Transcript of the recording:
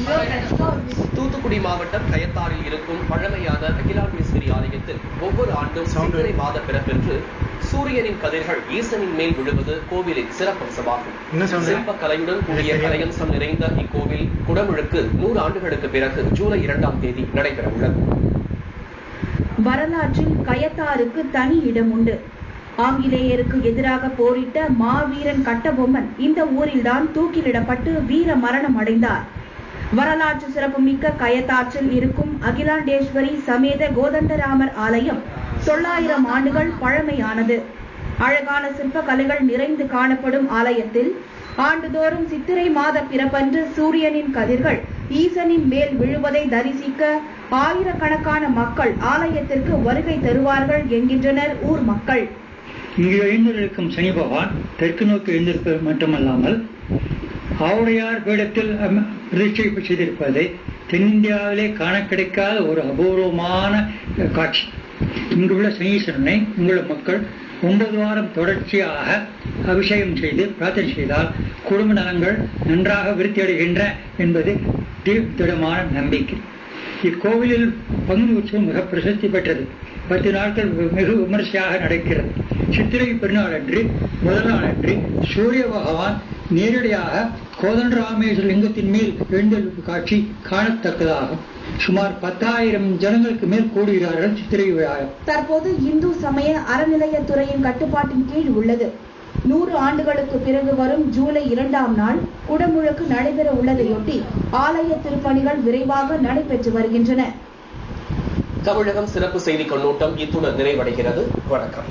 தூத்துக்குடி மாவட்டம் கயத்தாறில் இருக்கும் பழமையான அகிலாண்டேஸ்வரி ஆலயத்தில் ஒவ்வொரு ஆண்டும் சித்திரை மாத பிறப்பென்று சூரியனின் கதிர்கள் ஈசனின் மேல் விழுவது கோவிலின் சிறப்பம்சமாகும். சிற்ப கலையுடன் கூடிய கலையம்சம் நிறைந்த இக்கோவில் குடமுழுக்கு 100 ஆண்டுகளுக்கு பிறகு ஜூலை 2ஆம் தேதி நடைபெற உள்ளது. வரலாற்றில் கயத்தாருக்கு தனி இடம் உண்டு. ஆங்கிலேயருக்கு எதிராக போரிட்ட மாவீரன் கட்டபொம்மன் இந்த ஊரில்தான் தூக்கிலிடப்பட்டு வீர மரணம் அடைந்தார். வரலாற்று சிறப்புமிக்க கயத்தாற்றில் இருக்கும் அகிலாண்டேஸ்வரி சமேத கோதண்டராமர் ஆலயம் 900 ஆண்டுகள் பழமையானது. அழகான சிற்ப கலைகள் நிறைந்து காணப்படும் ஆலயத்தில் ஆண்டுதோறும் சித்திரை மாத பிறப்பன்று சூரியனின் கதிர்கள் ஈசனின் மேல் விழுவதை தரிசிக்க ஆயிரக்கணக்கான மக்கள் ஆலயத்திற்கு வருகை தருவார்கள் என்கின்றனர் ஊர் மக்கள். இங்கு எழுந்திருக்கும் சனி பகவான் தெற்கு நோக்கி எழுந்திருப்பது மட்டுமல்லாமல் ஆவுடையார் பீடத்தில் பிரதிஷ்டை செய்திருப்பதை தென்னிந்தியாவிலே காண கிடைக்காத ஒரு அபூர்வமான காட்சி. இங்குள்ள சனீஸ்வரனை இங்குள்ள மக்கள் 9 வாரம் தொடர்ச்சியாக அபிஷேகம் செய்து பிரார்த்தனை செய்தால் குடும்ப நலங்கள் நன்றாக விருத்தி அடைகின்றன என்பது திடமான நம்பிக்கை. இக்கோவிலில் பங்குனி உற்சவம் மிக பிரசித்தி பெற்றது. 10 நாட்கள் மிக விமர்சையாக நடக்கிறது. சித்திரை பெருநாள் அன்று முதல் நாள் அன்று சூரிய பகவான் நேரடியாக கோதண்டராமேஸ்வர லிங்கத்தின் மேல் எழுந்தருளும் காட்சி காணத்தக்கதாகும். சுமார் 10,000 ஜனங்களுக்கு மேல் கூடுகிறார்கள் சித்திரை விழா. தற்போது இந்து சமய அறநிலையத்துறையின் கட்டுப்பாட்டின் கீழ் உள்ளது. 100 ஆண்டுகளுக்கு பிறகு வரும் ஜூலை 2ஆம் நாள் குடமுழுக்கு நடைபெற உள்ளதையொட்டி ஆலய திருப்பணிகள் விரைவாக நடைபெற்று வருகின்றன. தமிழகம் சிறப்பு செய்தி கண்ணோட்டம் இத்துடன் நிறைவடைகிறது. வணக்கம்.